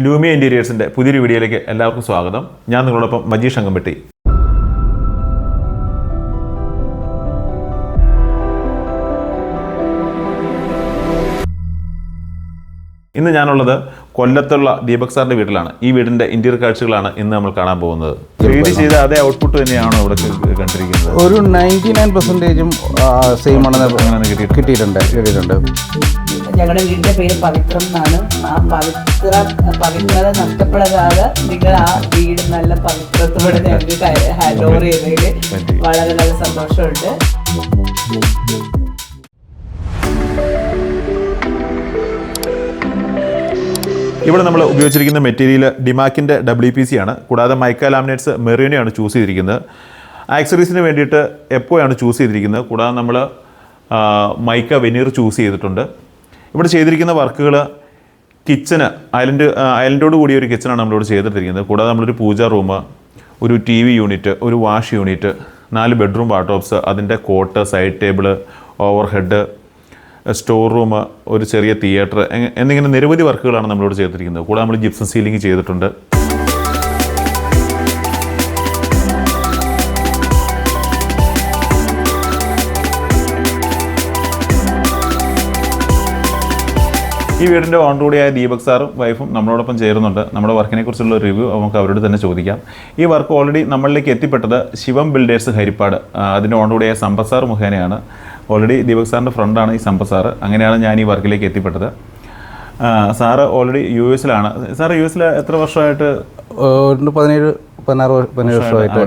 Lumière ഇൻറ്റീരിയേഴ്സിൻ്റെ പുതിയൊരു വീഡിയോയിലേക്ക് എല്ലാവർക്കും സ്വാഗതം. ഞാൻ നിങ്ങളോടൊപ്പം മജീഷ് അങ്കമ്പട്ടി. ഇന്ന് ഞാനുള്ളത് കൊല്ലത്തുള്ള ദീപക് സാറിൻ്റെ വീട്ടിലാണ്. ഈ വീടിൻ്റെ ഇൻറ്റീരിയർ കാഴ്ചകളാണ് ഇന്ന് നമ്മൾ കാണാൻ പോകുന്നത്. 3D ചെയ്ത അതേ ഔട്ട്പുട്ട് തന്നെയാണോ ഇവിടെ കണ്ടിരിക്കുന്നത്? ഒരു 99% സെയിം ആണെന്ന് കിട്ടിയിട്ടുണ്ട്. ഞങ്ങളുടെ വീടിന്റെ പേര് പവിത്രം എന്നാണ്. ആ പവിത്രത നഷ്ടപ്പെടാതെ നിങ്ങൾ ആ വീട് നല്ല പവിത്രത്തോടെ ഞങ്ങൾക്ക് ഹാൻഡ് ഓവർ ചെയ്തതിൽ വളരെ നല്ല സന്തോഷമുണ്ട്. ഇവിടെ നമ്മൾ ഉപയോഗിച്ചിരിക്കുന്ന മെറ്റീരിയൽ ഡിമാക്കിൻ്റെ WPC ആണ്. കൂടാതെ മൈക്ക ലാമിനേറ്റ്സ് മെറീനയാണ് ചൂസ് ചെയ്തിരിക്കുന്നത്. ആക്സറീസിന് വേണ്ടിയിട്ട് എപ്പോഴാണ് ചൂസ് ചെയ്തിരിക്കുന്നത്. കൂടാതെ നമ്മൾ മൈക്ക വെനീർ ചൂസ് ചെയ്തിട്ടുണ്ട്. ഇവിടെ ചെയ്തിരിക്കുന്ന വർക്കുകൾ കിച്ചന് ഐലൻഡോട് കൂടിയ ഒരു കിച്ചനാണ് നമ്മളിവിടെ ചെയ്തിട്ടിരിക്കുന്നത്. കൂടാതെ നമ്മളൊരു പൂജ റൂം, ഒരു TV യൂണിറ്റ്, ഒരു വാഷ് യൂണിറ്റ്, 4 ബെഡ്റൂം വാർഡ്രോബ്സ്, അതിൻ്റെ cot, side table, overhead, store room, ഒരു ചെറിയ തിയേറ്റർ എന്നിങ്ങനെ നിരവധി വർക്കുകളാണ് നമ്മളിവിടെ ചെയ്തിരിക്കുന്നത്. കൂടാതെ നമ്മൾ ജിപ്സം സീലിംഗ് ചെയ്തിട്ടുണ്ട്. ഈ വീടിൻ്റെ ഓൺ കൂടിയായ ദീപക് സാറും വൈഫും നമ്മളോടൊപ്പം ചേരുന്നുണ്ട്. നമ്മുടെ വർക്കിനെ കുറിച്ചുള്ള റിവ്യൂ നമുക്ക് അവരോട് തന്നെ ചോദിക്കാം. ഈ വർക്ക് ഓൾറെഡി നമ്മളിലേക്ക് എത്തിപ്പെട്ടത് ശിവം ബിൽഡേഴ്സ് ഹരിപ്പാട്, അതിൻ്റെ ഓൺ കൂടിയായ സമ്പത്ത് സാർ മുഖേനയാണ്. ഓൾറെഡി ദീപക് സാറിൻ്റെ ഫ്രണ്ടാണ് ഈ സമ്പത്ത് സാറ്. അങ്ങനെയാണ് ഞാൻ ഈ വർക്കിലേക്ക് എത്തിപ്പെട്ടത്. സാറ് ഓൾറെഡി US-ലാണ്. സാറ് US-ൽ എത്ര വർഷമായിട്ട്? 17 വർഷമായിട്ട്.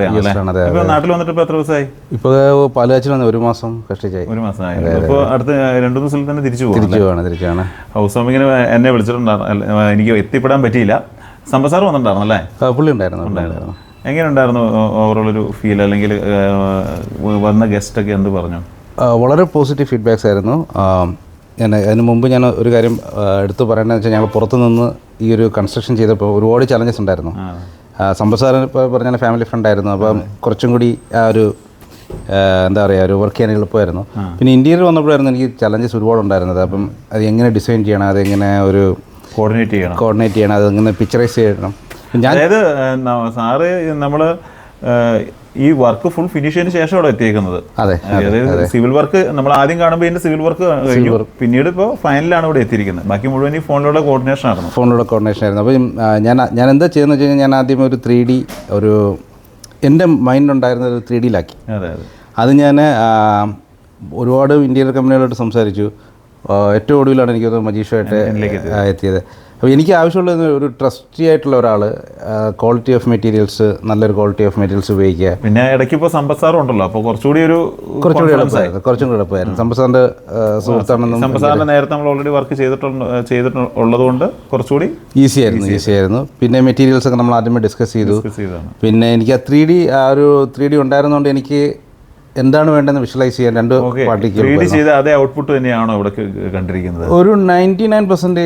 ഇപ്പോൾ നാട്ടിൽ വന്നിട്ട് ഇപ്പോൾ എത്ര ദിവസമായി? ഇപ്പോൾ പാലുകാച്ചിൽ വന്ന് 1 മാസം കഷ്ടിച്ചായി. 1 മാസമായി. ഇപ്പോൾ അടുത്ത 2 ദിവസത്തിൽ തന്നെ തിരിച്ചു തിരിച്ചാണ്. ഹൗസ് വാമിങ്ങിന് എന്നെ വിളിച്ചിട്ടുണ്ടായിരുന്നു. എനിക്ക് എത്തിപ്പെടാൻ പറ്റിയില്ല. സമ്പത്ത് സാർ വന്നിട്ടുണ്ടായിരുന്നു അല്ലേ? പുള്ളി ഉണ്ടായിരുന്നു. എങ്ങനെയുണ്ടായിരുന്നു ഓവറോൾ ഒരു ഫീൽ, അല്ലെങ്കിൽ വന്ന ഗസ്റ്റൊക്കെ എന്ത് പറഞ്ഞു? വളരെ പോസിറ്റീവ് ഫീഡ്ബാക്സ് ആയിരുന്നു. അതിന് മുമ്പ് ഞാൻ ഒരു കാര്യം എടുത്തു പറയേണ്ടതെന്ന് വെച്ചാൽ, ഞങ്ങൾ പുറത്തു നിന്ന് ഈ ഒരു കൺസ്ട്രക്ഷൻ ചെയ്തപ്പോൾ ഒരുപാട് ചലഞ്ചസ് ഉണ്ടായിരുന്നു. സമ്പത്ത് സാറിന് ഇപ്പോൾ പറഞ്ഞാൽ ഫാമിലി ഫ്രണ്ടായിരുന്നു. അപ്പം കുറച്ചും കൂടി ആ ഒരു എന്താ പറയുക, ഒരു വർക്ക് ചെയ്യാൻ എളുപ്പമായിരുന്നു. പിന്നെ ഇൻറ്റീരിയർ വന്നപ്പോഴായിരുന്നു എനിക്ക് ചലഞ്ചസ് ഒരുപാട് ഉണ്ടായിരുന്നത്. അപ്പം അത് എങ്ങനെ ഡിസൈൻ ചെയ്യണം, അതെങ്ങനെ ഒരു കോർഡിനേറ്റ് ചെയ്യണം, അതെങ്ങനെ പിക്ചറൈസ് ചെയ്യണം. അതായത് സാറ് നമ്മൾ ഈ വർക്ക് ഫുൾ ഫിനിഷ് ചെയ്തതിന് ശേഷം അവിടെ എത്തിയേക്കുന്നത്. അതായത് സിവിൽ വർക്ക് നമ്മൾ ആദ്യം കാണുമ്പോൾ ഇതിന്റെ സിവിൽ വർക്ക് കഴിഞ്ഞു, പിന്നീട് ഇപ്പോൾ ഫൈനലാണ് ഇവിടെ എത്തിയിരിക്കുന്നത്. ബാക്കി മുഴുവൻ ഈ ഫോണിലൂടെ കോർഡിനേഷൻ ആയിരുന്നു. അപ്പോൾ ഞാൻ എന്താ ചെയ്യുന്നത് വെച്ച് കഴിഞ്ഞാൽ, ഞാൻ ആദ്യം ഒരു 3D എൻ്റെ മൈൻഡിലുണ്ടായിരുന്ന ഒരു 3Dയിലാക്കി. അത് ഞാൻ ഒരുപാട് ഇന്ത്യയിലെ കമ്പനികളായിട്ട് സംസാരിച്ചു. ഏറ്റവും ഒടുവിലാണ് എനിക്ക് മജീഷുമായിട്ട് എത്തിയത്. അപ്പോൾ എനിക്ക് ആവശ്യമുള്ള ഒരു ട്രസ്റ്റി ആയിട്ടുള്ള ഒരാൾ, ക്വാളിറ്റി ഓഫ് മെറ്റീരിയൽസ്, നല്ലൊരു ക്വാളിറ്റി ഓഫ് മെറ്റീരിയൽസ് ഉപയോഗിക്കുക. പിന്നെ ഇടയ്ക്ക് ഇപ്പോൾ സമ്പത്ത് സാറും ഉണ്ടല്ലോ, അപ്പോൾ കുറച്ചും കൂടി എളുപ്പമായിരുന്നു. സമ്പത്ത് സാറിൻ്റെ സുഹൃത്താണെന്നും സമ്പത്ത് സാറിൻ്റെ നേരത്തെ നമ്മൾ ഓൾറെഡി വർക്ക് ചെയ്തിട്ടുള്ളത് കൊണ്ട് കുറച്ചുകൂടി ഈസി ആയിരുന്നു. പിന്നെ മെറ്റീരിയൽസ് ഒക്കെ നമ്മൾ ആദ്യമേ ഡിസ്കസ് ചെയ്തു. പിന്നെ എനിക്ക് ആ 3D ഉണ്ടായിരുന്നതുകൊണ്ട് എനിക്ക് എന്താണ് വേണ്ടതെന്ന് വിഷ്വലൈസ് ചെയ്യാൻ 2 പാർട്ടിക്ക് ചെയ്ത അതേ ഔട്ട്പുട്ട് തന്നെയാണോ ഇവിടെ കണ്ടിരിക്കുന്നത്? ഒരു 99%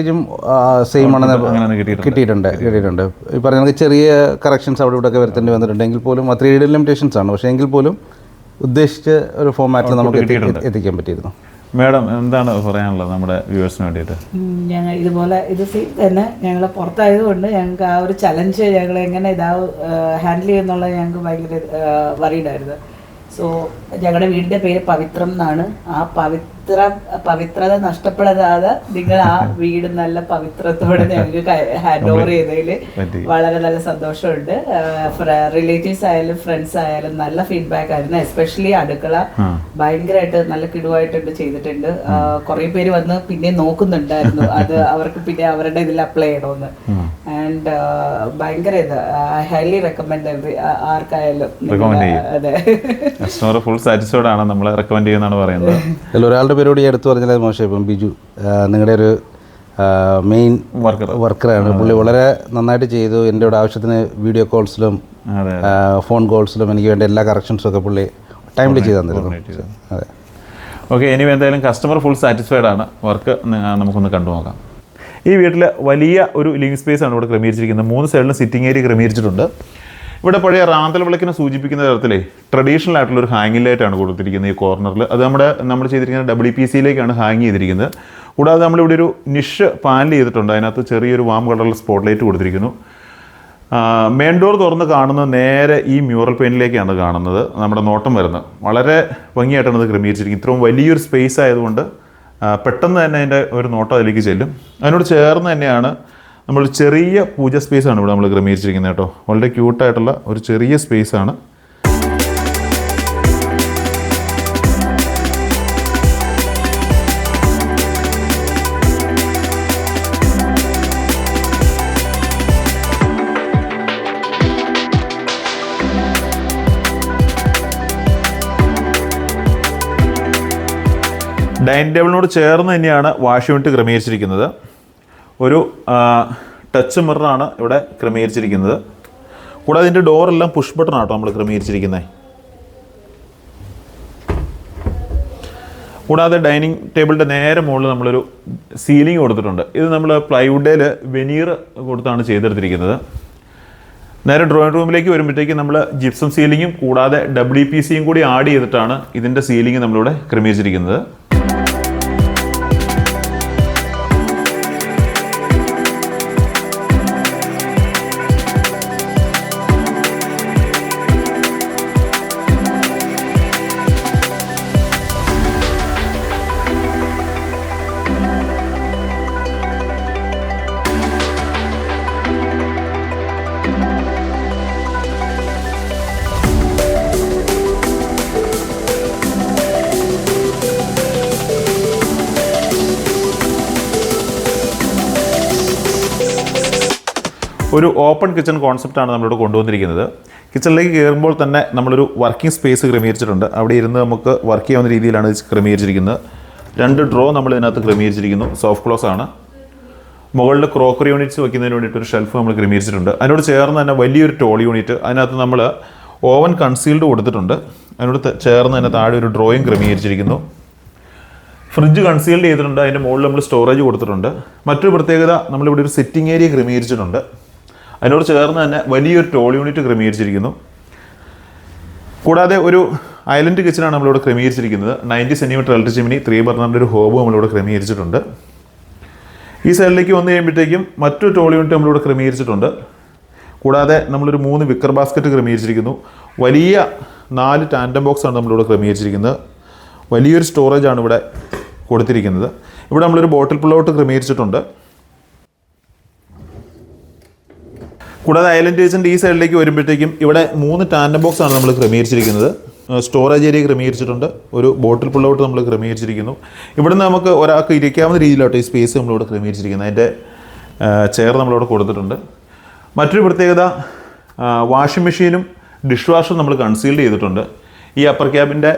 സെയിം ആണെന്ന് കിട്ടിയിട്ടുണ്ട്. ഈ പറഞ്ഞ ചെറിയ കറക്ഷൻസ് അവിടെ ഇവിടെ ഒക്കെ വരുത്തേണ്ടി വന്നിട്ടുണ്ടെങ്കിൽ പോലും ആ 3D ലിമിറ്റേഷൻസ് ആണ്. പക്ഷേ എങ്കിൽ പോലും ഉദ്ദേശിച്ച ഒരു ഫോർമാറ്റിൽ നമുക്ക് എത്തിക്കാൻ പറ്റിയിരുന്നു. മാഡം എന്താണ് പറയാനുള്ളത് നമ്മുടെ വ്യൂവേഴ്സിന് വേണ്ടിയിട്ട്? ഞങ്ങൾ ഇതുപോലെ ഇത് തന്നെ ഞങ്ങൾ പുറത്തായതുകൊണ്ട് ഞങ്ങൾക്ക് ആ ഒരു ചലഞ്ച് ഞങ്ങൾ എങ്ങനെ ഹാൻഡിൽ ചെയ്യുന്നുള്ളത് ഞങ്ങൾക്ക് ഭയങ്കര വറീഡായിരുന്നു. സോ ഞങ്ങളുടെ വീടിന്റെ പേര് പവിത്രം എന്നാണ്. ആ പവിത്രത നഷ്ടപ്പെടാതെ നിങ്ങൾ ആ വീട് നല്ല പവിത്രത്തോടെ ഞങ്ങൾക്ക് ഹാൻഡ് ഓവർ ചെയ്തതിൽ വളരെ നല്ല സന്തോഷമുണ്ട്. റിലേറ്റീവ്സ് ആയാലും ഫ്രണ്ട്സ് ആയാലും നല്ല ഫീഡ്ബാക്ക് ആയിരുന്നു. എസ്പെഷ്യലി അടുക്കള ഭയങ്കരമായിട്ട് നല്ല കിടുവായിട്ടുണ്ട് ചെയ്തിട്ടുണ്ട്. കുറെ പേര് വന്ന് പിന്നെ നോക്കുന്നുണ്ടായിരുന്നു അത് അവർക്ക് പിന്നെ അവരുടെ ഇതിൽ അപ്ലൈ ചെയ്യണമെന്ന്. ആൻഡ് ഭയങ്കര ഹൈലി റെക്കമെൻഡ് ആർക്കായാലും. അതെ, കസ്റ്റമർ ഫുൾ സാറ്റിസ്ഫൈഡ് ആണ്, നമ്മൾ റെക്കമെൻഡ് ചെയ്യുന്നതാണ് പറയുന്നത്. ഒരാളുടെ പേരോട് ഈ അടുത്ത് പറഞ്ഞാൽ മോശം. ഇപ്പം ബിജു നിങ്ങളുടെ ഒരു മെയിൻ വർക്കറാണ്. പുള്ളി വളരെ നന്നായിട്ട് ചെയ്തു. എൻ്റെ ഇവിടെ ആവശ്യത്തിന് വീഡിയോ കോൾസിലും ഫോൺ കോൾസിലും എനിക്ക് വേണ്ട എല്ലാ കറക്ഷൻസും ഒക്കെ പുള്ളി ടൈമിൽ ചെയ്തു തന്നിരുന്നു. അതെ, ഓക്കെ. ഇനി എന്തായാലും കസ്റ്റമർ ഫുൾ സാറ്റിസ്ഫൈഡ് ആണ്. വർക്ക് നമുക്കൊന്ന് കണ്ടു നോക്കാം. ഈ വീട്ടിൽ വലിയ ഒരു ലിവിംഗ് സ്പേസ് ആണ് ഇവിടെ ക്രമീകരിച്ചിരിക്കുന്നത്. 3 സൈഡിലും സിറ്റിംഗ് ഏരിയ ക്രമീകരിച്ചിട്ടുണ്ട്. ഇവിടെ പഴയ റാന്തൽ വിളക്കിനെ സൂചിപ്പിക്കുന്ന തരത്തിലേ ട്രഡീഷണൽ ആയിട്ടുള്ളൊരു ഹാങ്ങിങ് ലൈറ്റാണ് കൊടുത്തിരിക്കുന്നത് ഈ കോർണറിൽ. അത് നമ്മൾ ചെയ്തിരിക്കുന്ന WPC-യിലേക്കാണ് ഹാങ് ചെയ്തിരിക്കുന്നത്. കൂടാതെ നമ്മളിവിടെ ഒരു നിഷ് പാനൽ ചെയ്തിട്ടുണ്ട്. അതിനകത്ത് ചെറിയൊരു വാം കളറിൽ സ്പോട്ട് ലൈറ്റ് കൊടുത്തിരിക്കുന്നു. മെയിൻ ഡോർ തുറന്ന് കാണുന്നത് നേരെ ഈ മ്യൂറൽ പെയിൻറ്റിലേക്കാണ് കാണുന്നത് നമ്മുടെ നോട്ടം വരുന്നത്. വളരെ ഭംഗിയായിട്ടാണ് ഇത് ക്രമീകരിച്ചിരിക്കുന്നത്. ഇത്രയും വലിയൊരു സ്പേസ് ആയതുകൊണ്ട് പെട്ടെന്ന് തന്നെ അതിൻ്റെ ഒരു നോട്ടം അതിലേക്ക് ചെല്ലും. അതിനോട് ചേർന്ന് തന്നെയാണ് നമ്മൾ ചെറിയ പൂജ സ്പേസാണ് ഇവിടെ നമ്മൾ ക്രമീകരിച്ചിരിക്കുന്നത് കേട്ടോ. വളരെ ക്യൂട്ടായിട്ടുള്ള ഒരു ചെറിയ സ്പേസാണ്. ഡൈനിങ് ടേബിളിനോട് ചേർന്ന് തന്നെയാണ് വാഷ് യൂണിറ്റ് ക്രമീകരിച്ചിരിക്കുന്നത്. ഒരു ടച്ച് മിററാണ് ഇവിടെ ക്രമീകരിച്ചിരിക്കുന്നത്. കൂടാതെ ഇതിൻ്റെ ഡോറെല്ലാം പുഷ് ബട്ടൺ ആട്ടോ നമ്മൾ ക്രമീകരിച്ചിരിക്കുന്നത്. കൂടാതെ ഡൈനിങ് ടേബിളിൻ്റെ നേരെ മുകളിൽ നമ്മളൊരു സീലിംഗ് കൊടുത്തിട്ടുണ്ട്. ഇത് നമ്മൾ പ്ലൈവുഡിൽ വെനീർ കൊടുത്താണ് ചെയ്തെടുത്തിരിക്കുന്നത്. നേരെ ഡ്രോയിങ് റൂമിലേക്ക് വരുമ്പോഴത്തേക്കും നമ്മൾ ജിപ്സം സീലിങ്ങും കൂടാതെ WPCയും കൂടി ആഡ് ചെയ്തിട്ടാണ് ഇതിൻ്റെ സീലിംഗ് നമ്മളിവിടെ ക്രമീകരിച്ചിരിക്കുന്നത്. ഒരു ഓപ്പൺ കിച്ചൺ കോൺസെപ്റ്റാണ് നമ്മളിവിടെ കൊണ്ടുവന്നിരിക്കുന്നത്. കിച്ചണിലേക്ക് കയറുമ്പോൾ തന്നെ നമ്മളൊരു വർക്കിംഗ് സ്പേസ് ക്രമീകരിച്ചിട്ടുണ്ട്. അവിടെ ഇരുന്ന് നമുക്ക് വർക്ക് ചെയ്യാവുന്ന രീതിയിലാണ് ഇത് ക്രമീകരിച്ചിരിക്കുന്നത്. 2 ഡ്രോ നമ്മൾ ഇതിനകത്ത് ക്രമീകരിച്ചിരിക്കുന്നു. സോഫ്റ്റ് ക്ലോസ് ആണ്. മുകളിൽ ക്രോക്കറി യൂണിറ്റ്സ് വയ്ക്കുന്നതിന് വേണ്ടിയിട്ട് ഒരു ഷെൽഫ് നമ്മൾ ക്രമീകരിച്ചിട്ടുണ്ട്. അതിനോട് ചേർന്ന് തന്നെ വലിയൊരു ടോൾ യൂണിറ്റ്, അതിനകത്ത് നമ്മൾ ഓവൻ കൺസീൽഡ് കൊടുത്തിട്ടുണ്ട്. അതിനോട് ചേർന്ന് തന്നെ താഴെ ഒരു ഡ്രോയിങ് ക്രമീകരിച്ചിരിക്കുന്നു. ഫ്രിഡ്ജ് കൺസീൽഡ് ചെയ്തിട്ടുണ്ട്. അതിൻ്റെ മുകളിൽ നമ്മൾ സ്റ്റോറേജ് കൊടുത്തിട്ടുണ്ട്. മറ്റൊരു പ്രത്യേകത, നമ്മളിവിടെ ഒരു സിറ്റിംഗ് ഏരിയ ക്രമീകരിച്ചിട്ടുണ്ട്. അതിനോട് ചേർന്ന് തന്നെ വലിയൊരു ടോൾ യൂണിറ്റ് ക്രമീകരിച്ചിരിക്കുന്നു. കൂടാതെ ഒരു ഐലൻഡ് കിച്ചനാണ് നമ്മളിവിടെ ക്രമീകരിച്ചിരിക്കുന്നത്. 90 സെൻറ്റിമീറ്റർ ഇലക്ട്രിക് ചിമ്മിനി, 3 ബർണറിൻ്റെ ഒരു ഹോബ് നമ്മളിവിടെ ക്രമീകരിച്ചിട്ടുണ്ട്. ഈ സൈഡിലേക്ക് വന്നു കഴിയുമ്പോഴത്തേക്കും മറ്റൊരു ടോൾ യൂണിറ്റ് നമ്മളിവിടെ ക്രമീകരിച്ചിട്ടുണ്ട്. കൂടാതെ നമ്മളൊരു 3 വിക്കർ ബാസ്ക്കറ്റ് ക്രമീകരിച്ചിരിക്കുന്നു. വലിയ 4 ടാൻഡം ബോക്സാണ് നമ്മളിവിടെ ക്രമീകരിച്ചിരിക്കുന്നത്. വലിയൊരു സ്റ്റോറേജാണ് ഇവിടെ കൊടുത്തിരിക്കുന്നത്. ഇവിടെ നമ്മളൊരു ബോട്ടിൽ പുള്ളൗട്ട് ക്രമീകരിച്ചിട്ടുണ്ട്. കൂടാതെ ഐലൻഡ് കിച്ചൻ്റെ ഈ സൈഡിലേക്ക് വരുമ്പോഴത്തേക്കും ഇവിടെ 3 ടാൻഡം ബോക്സ് ആണ് നമ്മൾ ക്രമീകരിച്ചിരിക്കുന്നത്. സ്റ്റോറേജ് ഏരിയ ക്രമീകരിച്ചിട്ടുണ്ട്. ഒരു ബോട്ടിൽ പുള്ളൗട്ട് നമ്മൾ ക്രമീകരിച്ചിരിക്കുന്നു. ഇവിടുന്ന് നമുക്ക് ഒരാൾക്ക് ഇരിക്കാവുന്ന രീതിയിലോട്ട് ഈ സ്പേസ് നമ്മളിവിടെ ക്രമീകരിച്ചിരിക്കുന്നത്. അതിൻ്റെ ചെയർ നമ്മളിവിടെ കൊടുത്തിട്ടുണ്ട്. മറ്റൊരു പ്രത്യേകത, വാഷിംഗ് മെഷീനും ഡിഷ് വാഷറും നമ്മൾ കൺസീൽഡ് ചെയ്തിട്ടുണ്ട്. ഈ അപ്പർ ക്യാബിൻ്റെ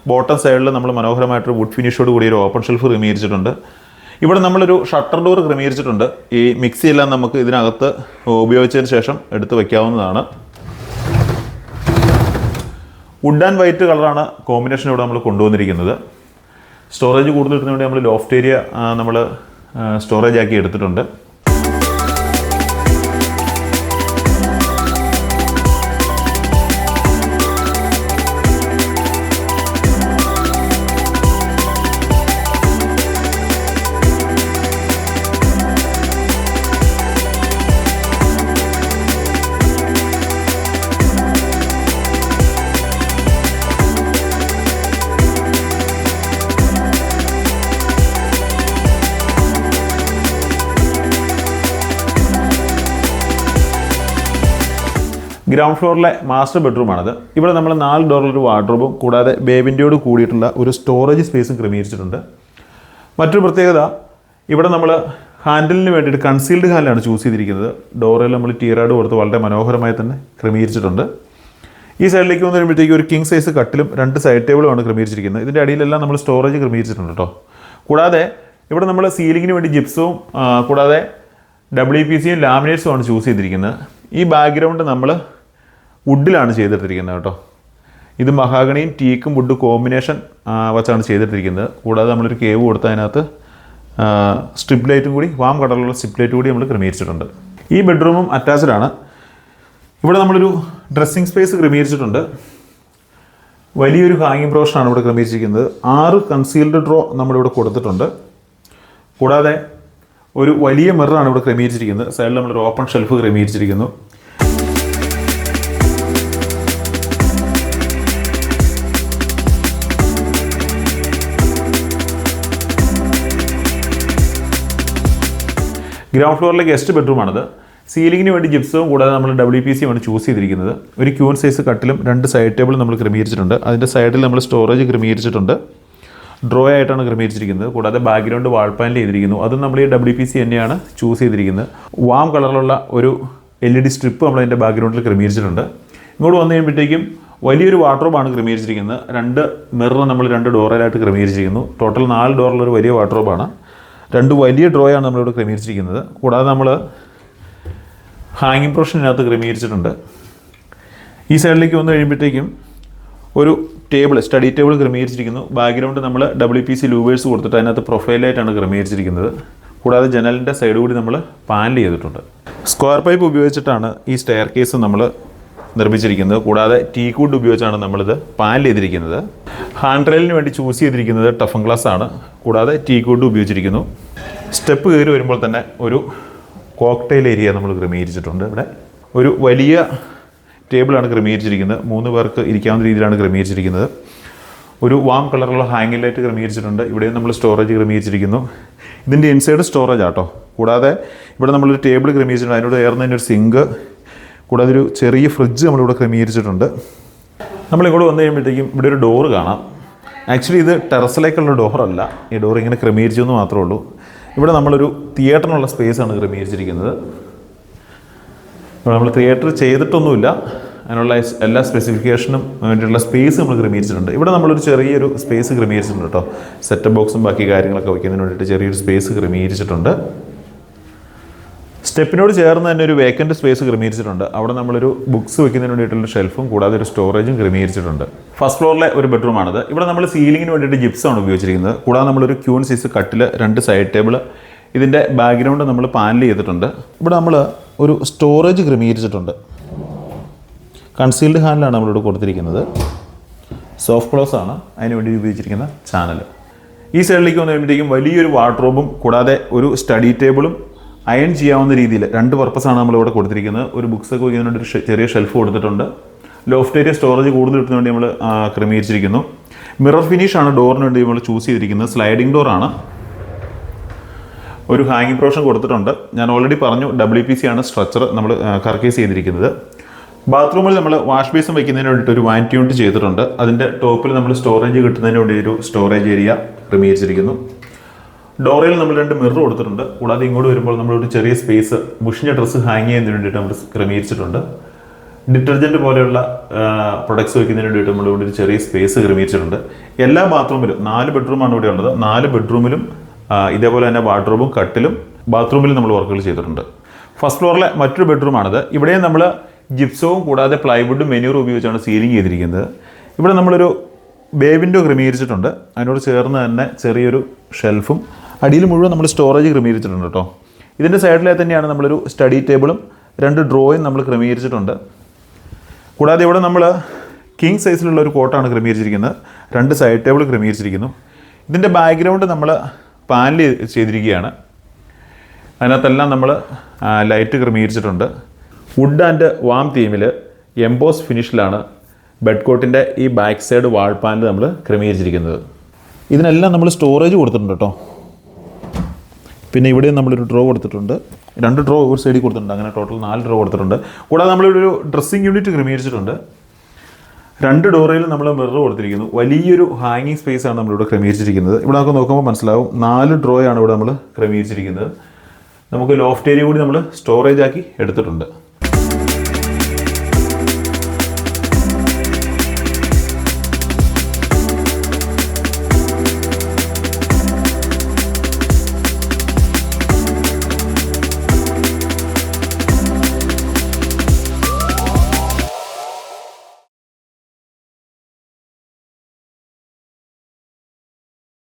ബോട്ടം സൈഡിൽ നമ്മൾ മനോഹരമായിട്ടൊരു വുഡ് ഫിനിഷോട് കൂടി ഒരു ഓപ്പൺ ഷെൽഫ് ക്രമീകരിച്ചിട്ടുണ്ട്. ഇവിടെ നമ്മളൊരു ഷട്ടർ ഡോർ ക്രമീകരിച്ചിട്ടുണ്ട്. ഈ മിക്സി എല്ലാം നമുക്ക് ഇതിനകത്ത് ഉപയോഗിച്ചതിന് ശേഷം എടുത്ത് വയ്ക്കാവുന്നതാണ്. വുഡ് ആൻഡ് വൈറ്റ് കളറാണ് കോമ്പിനേഷൻ ഇവിടെ നമ്മൾ കൊണ്ടുവന്നിരിക്കുന്നത്. സ്റ്റോറേജ് കൂടുതൽ കിട്ടുന്നതിന് വേണ്ടി നമ്മൾ ലോഫ്റ്റ് ഏരിയ നമ്മൾ സ്റ്റോറേജ് ആക്കി എടുത്തിട്ടുണ്ട്. ഗ്രൗണ്ട് ഫ്ലോറിലെ മാസ്റ്റർ ബെഡ്റൂമാണത്. ഇവിടെ നമ്മൾ 4 ഡോറിലൊരു വാർഡ്രോബും കൂടാതെ ബേബിൻ്റെയോട് കൂടിയിട്ടുള്ള ഒരു സ്റ്റോറേജ് സ്പേസും ക്രമീകരിച്ചിട്ടുണ്ട്. മറ്റൊരു പ്രത്യേകത, ഇവിടെ നമ്മൾ ഹാൻഡിലിന് വേണ്ടിയിട്ട് കൺസീൽഡ് ഹാൻഡിലാണ് ചൂസ് ചെയ്തിരിക്കുന്നത്. ഡോറിൽ നമ്മൾ ടീറാഡ് കൊടുത്ത് വളരെ മനോഹരമായി തന്നെ ക്രമീകരിച്ചിട്ടുണ്ട്. ഈ സൈഡിലേക്ക് വന്നു കഴിയുമ്പോഴത്തേക്ക് ഒരു കിങ് സൈസ് കട്ടിലും 2 സൈഡ് ടേബിളുമാണ് ക്രമീകരിച്ചിരിക്കുന്നത്. ഇതിൻ്റെ അടിയിലെല്ലാം നമ്മൾ സ്റ്റോറേജ് ക്രമീകരിച്ചിട്ടുണ്ട് കേട്ടോ. കൂടാതെ ഇവിടെ നമ്മൾ സീലിങ്ങിന് വേണ്ടി ജിപ്സവും കൂടാതെ WPCയും ലാമിനേറ്റ്സും ആണ് ചൂസ് ചെയ്തിരിക്കുന്നത്. ഈ ബാക്ക്ഗ്രൗണ്ട് നമ്മൾ വുഡിലാണ് ചെയ്തെടുത്തിരിക്കുന്നത് കേട്ടോ. ഇത് മഹാഗണിയും ടീക്കും വുഡ് കോമ്പിനേഷൻ വച്ചാണ് ചെയ്തെടുത്തിരിക്കുന്നത്. കൂടാതെ നമ്മളൊരു കേവ് കൊടുത്ത് അതിനകത്ത് സ്ട്രിപ്പ് ലൈറ്റും കൂടി, വാം കളറിലുള്ള സ്ട്രിപ്പ് ലൈറ്റ് കൂടി നമ്മൾ ക്രമീകരിച്ചിട്ടുണ്ട്. ഈ ബെഡ്റൂമും അറ്റാച്ച്ഡ് ആണ്. ഇവിടെ നമ്മളൊരു ഡ്രസ്സിങ് സ്പേസ് ക്രമീകരിച്ചിട്ടുണ്ട്. വലിയൊരു ഹാങ്ങിങ് പ്രൊവിഷനാണ് ഇവിടെ ക്രമീകരിച്ചിരിക്കുന്നത്. 6 കൺസീൽഡ് ഡ്രോ നമ്മളിവിടെ കൊടുത്തിട്ടുണ്ട്. കൂടാതെ ഒരു വലിയ മിററാണ് ഇവിടെ ക്രമീകരിച്ചിരിക്കുന്നത്. സൈഡിൽ നമ്മളൊരു ഓപ്പൺ ഷെൽഫ് ക്രമീകരിച്ചിരിക്കുന്നു. ഗ്രൗണ്ട് ഫ്ലോറിലെ ഗസ്റ്റ് ബെഡ്റൂമാണിത്. സീലിങ്ങിന് വേണ്ടി ജിപ്സവും കൂടാതെ നമ്മൾ WPC ആണ് ചൂസ് ചെയ്തിരിക്കുന്നത്. ഒരു ക്യൂൺ സൈസ് കട്ടിലും 2 സൈഡ് ടേബിളും നമ്മൾ ക്രമീകരിച്ചിട്ടുണ്ട്. അതിൻ്റെ സൈഡിൽ നമ്മൾ സ്റ്റോറേജ് ക്രമീകരിച്ചിട്ടുണ്ട്. ഡ്രോ ആയിട്ടാണ് ക്രമീകരിച്ചിരിക്കുന്നത്. കൂടാതെ ബാക്ക്ഗ്രൗണ്ട് വാൾ പാനൽ ചെയ്തിരിക്കുന്നു. അതും നമ്മൾ ഈ WPC തന്നെയാണ് ചൂസ് ചെയ്തിരിക്കുന്നത്. വാം കളറിലുള്ള ഒരു LED സ്ട്രിപ്പ് നമ്മൾ അതിൻ്റെ ബാക്ക്ഗ്രൗണ്ടിൽ ക്രമീകരിച്ചിട്ടുണ്ട്. ഇങ്ങോട്ട് വന്നു കഴിയുമ്പോഴത്തേക്കും വലിയൊരു വാർഡ്രോബാണ് ക്രമീകരിച്ചിരിക്കുന്നത്. 2 മിറർ നമ്മൾ 2 ഡോറിലായിട്ട് ക്രമീകരിച്ചിരിക്കുന്നു. ടോട്ടൽ 4 ഡോറുള്ളൊരു വലിയ വാർഡ്രോബാണ്. 2 വലിയ ഡ്രോയാണ് നമ്മളിവിടെ ക്രമീകരിച്ചിരിക്കുന്നത്. കൂടാതെ നമ്മൾ ഹാങ്ങിങ് പ്രൊഷനകത്ത് ക്രമീകരിച്ചിട്ടുണ്ട്. ഈ സൈഡിലേക്ക് വന്നു കഴിയുമ്പോഴത്തേക്കും ഒരു ടേബിൾ, സ്റ്റഡി ടേബിൾ ക്രമീകരിച്ചിരിക്കുന്നു. ബാക്ക്ഗ്രൗണ്ട് നമ്മൾ WPC ലൂവേഴ്സ് കൊടുത്തിട്ട് അതിനകത്ത് പ്രൊഫൈലായിട്ടാണ് ക്രമീകരിച്ചിരിക്കുന്നത്. കൂടാതെ ജനലിൻ്റെ സൈഡ് കൂടി നമ്മൾ പാനൽ ചെയ്തിട്ടുണ്ട്. സ്ക്വയർ പൈപ്പ് ഉപയോഗിച്ചിട്ടാണ് ഈ സ്റ്റെയർ കേസ് നമ്മൾ നിർമ്മിച്ചിരിക്കുന്നത്. കൂടാതെ ടീക്കൂഡ് ഉപയോഗിച്ചാണ് നമ്മളിത് പാനൽ ചെയ്തിരിക്കുന്നത്. ഹാൻഡ് റെയിലിന് വേണ്ടി ചൂസ് ചെയ്തിരിക്കുന്നത് ടഫൻ ഗ്ലാസ് ആണ്. കൂടാതെ ടീക്കൂഡ് ഉപയോഗിച്ചിരിക്കുന്നു. സ്റ്റെപ്പ് കയറി വരുമ്പോൾ തന്നെ ഒരു കോക്ടെയിൽ ഏരിയ നമ്മൾ ക്രമീകരിച്ചിട്ടുണ്ട്. ഇവിടെ ഒരു വലിയ ടേബിളാണ് ക്രമീകരിച്ചിരിക്കുന്നത്. 3 പേർക്ക് ഇരിക്കാവുന്ന രീതിയിലാണ് ക്രമീകരിച്ചിരിക്കുന്നത്. ഒരു വാം കളറുള്ള ഹാങ്ങിങ് ലൈറ്റ് ക്രമീകരിച്ചിട്ടുണ്ട്. ഇവിടെയും നമ്മൾ സ്റ്റോറേജ് ക്രമീകരിച്ചിരിക്കുന്നു. ഇതിൻ്റെ ഇൻസൈഡ് സ്റ്റോറേജ് ആട്ടോ. കൂടാതെ ഇവിടെ നമ്മളൊരു ടേബിൾ ക്രമീകരിച്ചിട്ടുണ്ട്. അതിനോട് ചേർന്ന് തന്നെ ഒരു സിങ്ക്, കൂടാതെ ഒരു ചെറിയ ഫ്രിഡ്ജ് നമ്മളിവിടെ ക്രമീകരിച്ചിട്ടുണ്ട്. നമ്മളിങ്ങോട്ട് വന്നു കഴിയുമ്പോഴത്തേക്കും ഇവിടെ ഒരു ഡോറ് കാണാം. ആക്ച്വലി ഇത് ടെറസിലേക്കുള്ള ഡോറല്ല. ഈ ഡോർ ഇങ്ങനെ ക്രമീകരിച്ചു എന്ന് മാത്രമേ ഉള്ളൂ. ഇവിടെ നമ്മളൊരു തിയേറ്ററിനുള്ള സ്പേസാണ് ക്രമീകരിച്ചിരിക്കുന്നത്. നമ്മൾ തിയേറ്റർ ചെയ്തിട്ടൊന്നുമില്ല. അതിനുള്ള എല്ലാ സ്പെസിഫിക്കേഷനും വേണ്ടിയിട്ടുള്ള സ്പേസ് നമ്മൾ ക്രമീകരിച്ചിട്ടുണ്ട്. ഇവിടെ നമ്മളൊരു ചെറിയൊരു സ്പേസ് ക്രമീകരിച്ചിട്ടുണ്ട് കേട്ടോ. സെറ്റപ്പ് ബോക്സും ബാക്കി കാര്യങ്ങളൊക്കെ വയ്ക്കുന്നതിന് വേണ്ടിയിട്ട് ചെറിയൊരു സ്പേസ് ക്രമീകരിച്ചിട്ടുണ്ട്. സ്റ്റെപ്പിനോട് ചേർന്ന് തന്നെ ഒരു വേക്കൻറ്റ് സ്പേസ് ക്രമീകരിച്ചിട്ടുണ്ട്. അവിടെ നമ്മളൊരു ബുക്സ് വെക്കുന്നതിന് വേണ്ടിയിട്ടുള്ള ഷെൽഫും കൂടാതെ ഒരു സ്റ്റോറേജും ക്രമീകരിച്ചിട്ടുണ്ട്. ഫസ്റ്റ് ഫ്ലോറിലെ ഒരു ബെഡ്റൂമാണിത്. ഇവിടെ നമ്മൾ സീലിങ്ങിന് വേണ്ടിയിട്ട് ജിപ്സാണ് ഉപയോഗിച്ചിരിക്കുന്നത്. കൂടാതെ നമ്മളൊരു ക്യൂൺ സൈസ് കട്ടിൽ, 2 സൈഡ് ടേബിൾ, ഇതിൻ്റെ ബാക്ക്ഗ്രൗണ്ട് നമ്മൾ പാനൽ ചെയ്തിട്ടുണ്ട്. ഇവിടെ നമ്മൾ ഒരു സ്റ്റോറേജ് ക്രമീകരിച്ചിട്ടുണ്ട്. കൺസീൽഡ് ഹാൻഡിലാണ് നമ്മളിവിടെ കൊടുത്തിരിക്കുന്നത്. സോഫ്റ്റ് ക്ലോസ് ആണ് അതിന് വേണ്ടി ഉപയോഗിച്ചിരിക്കുന്ന ചാനൽ. ഈ സൈഡിലേക്ക് വന്നു കഴിയുമ്പോഴത്തേക്കും വലിയൊരു വാർഡ്രോബും കൂടാതെ ഒരു സ്റ്റഡി ടേബിളും അയൺ ചെയ്യാവുന്ന രീതിയിൽ 2 പർപ്പസാണ് നമ്മളിവിടെ കൊടുത്തിരിക്കുന്നത്. ഒരു ബുക്സൊക്കെ വയ്ക്കുന്നതിന് വേണ്ടി ഒരു ചെറിയ ഷെൽഫ് കൊടുത്തിട്ടുണ്ട്. ലോഫ്റ്റ് ഏരിയ സ്റ്റോറേജ് കൂടുതൽ കിട്ടുന്നതിന് വേണ്ടി നമ്മൾ ക്രമീകരിച്ചിരിക്കുന്നു. മിറർ ഫിനിഷാണ് ഡോറിന് വേണ്ടി നമ്മൾ ചൂസ് ചെയ്തിരിക്കുന്നത്. സ്ലൈഡിംഗ് ഡോറാണ്. ഒരു ഹാങ്ങിങ് പ്രൊവിഷൻ കൊടുത്തിട്ടുണ്ട്. ഞാൻ ഓൾറെഡി പറഞ്ഞു WPC ആണ് സ്ട്രക്ചർ നമ്മൾ കർക്കേസ് ചെയ്തിരിക്കുന്നത്. ബാത്റൂമിൽ നമ്മൾ വാഷ് ബേസിൻ വയ്ക്കുന്നതിന് വേണ്ടിയിട്ട് ഒരു വാനിറ്റി യൂണിറ്റ് ചെയ്തിട്ടുണ്ട്. അതിൻ്റെ ടോപ്പിൽ നമ്മൾ സ്റ്റോറേജ് കിട്ടുന്നതിന് വേണ്ടി ഒരു സ്റ്റോറേജ് ഏരിയ ക്രമീകരിച്ചിരിക്കുന്നു. ഡോറിൽ നമ്മൾ 2 മിറർ കൊടുത്തിട്ടുണ്ട്. കൂടാതെ ഇങ്ങോട്ട് വരുമ്പോൾ നമ്മളൊരു ചെറിയ സ്പേസ് മുഷിഞ്ഞ ഡ്രസ്സ് ഹാങ് ചെയ്യുന്നതിന് വേണ്ടിയിട്ട് നമ്മൾ ക്രമീകരിച്ചിട്ടുണ്ട്. ഡിറ്റർജൻറ്റ് പോലെയുള്ള പ്രൊഡക്ട്സ് വയ്ക്കുന്നതിന് വേണ്ടിയിട്ട് നമ്മളിവിടെ ഒരു ചെറിയ സ്പേസ് ക്രമീകരിച്ചിട്ടുണ്ട്. എല്ലാ ബാത്റൂമിലും 4 ബെഡ്റൂമാണ് ഇവിടെ ഉള്ളത്. 4 ബെഡ്റൂമിലും ഇതേപോലെ തന്നെ വാർഡ്രോബും കട്ടിലും ബാത്റൂമിൽ നമ്മൾ വർക്കുകൾ ചെയ്തിട്ടുണ്ട്. ഫസ്റ്റ് ഫ്ലോറിലെ മറ്റൊരു ബെഡ്റൂമാണിത്. ഇവിടെയും നമ്മൾ ജിപ്സവും കൂടാതെ പ്ലൈവുഡും വെനീറും ഉപയോഗിച്ചാണ് സീലിംഗ് ചെയ്തിരിക്കുന്നത്. ഇവിടെ നമ്മളൊരു ബേ വിൻഡോ ക്രമീകരിച്ചിട്ടുണ്ട്. അതിനോട് ചേർന്ന് തന്നെ ചെറിയൊരു ഷെൽഫും അടിയിൽ മുഴുവൻ നമ്മൾ സ്റ്റോറേജ് ക്രമീകരിച്ചിട്ടുണ്ട് കേട്ടോ. ഇതിൻ്റെ സൈഡിലായി തന്നെയാണ് നമ്മളൊരു സ്റ്റഡി ടേബിളും 2 ഡ്രോയും നമ്മൾ ക്രമീകരിച്ചിട്ടുണ്ട്. കൂടാതെ ഇവിടെ നമ്മൾ കിങ് സൈസിലുള്ള ഒരു കോട്ടാണ് ക്രമീകരിച്ചിരിക്കുന്നത്. 2 സൈഡ് ടേബിൾ ക്രമീകരിച്ചിരിക്കുന്നു. ഇതിൻ്റെ ബാക്ക്ഗ്രൗണ്ട് നമ്മൾ പാനൽ ചെയ്തിരിക്കുകയാണ്. അതിനകത്തെല്ലാം നമ്മൾ ലൈറ്റ് ക്രമീകരിച്ചിട്ടുണ്ട്. വുഡ് ആൻഡ് വാം തീമിൽ എംബോസ് ഫിനിഷിലാണ് ബെഡ് കോട്ടിൻ്റെ ഈ ബാക്ക് സൈഡ് വാൾ പാനൽ നമ്മൾ ക്രമീകരിച്ചിരിക്കുന്നത്. ഇതിനെല്ലാം നമ്മൾ സ്റ്റോറേജ് കൊടുത്തിട്ടുണ്ട് കേട്ടോ. പിന്നെ ഇവിടെയും നമ്മളൊരു ഡ്രോ കൊടുത്തിട്ടുണ്ട്. 2 ഡ്രോ ഒരു സൈഡിൽ കൊടുത്തിട്ടുണ്ട്. അങ്ങനെ ടോട്ടൽ 4 ഡ്രോ കൊടുത്തിട്ടുണ്ട്. കൂടാതെ നമ്മളിവിടെ ഒരു ഡ്രസ്സിങ് യൂണിറ്റ് ക്രമീകരിച്ചിട്ടുണ്ട്. 2 ഡോറിൽ നമ്മൾ മിറർ കൊടുത്തിരിക്കുന്നു. വലിയൊരു ഹാങ്ങിങ് സ്പേസ് ആണ് നമ്മളിവിടെ ക്രമീകരിച്ചിരിക്കുന്നത്. ഇവിടെ നമുക്ക് നോക്കുമ്പോൾ മനസ്സിലാവും 4 ഡ്രോയാണ് ഇവിടെ നമ്മൾ ക്രമീകരിച്ചിരിക്കുന്നത്. നമുക്ക് ലോഫ്റ്റ് ഏരിയ കൂടി നമ്മൾ സ്റ്റോറേജ് ആക്കി എടുത്തിട്ടുണ്ട്.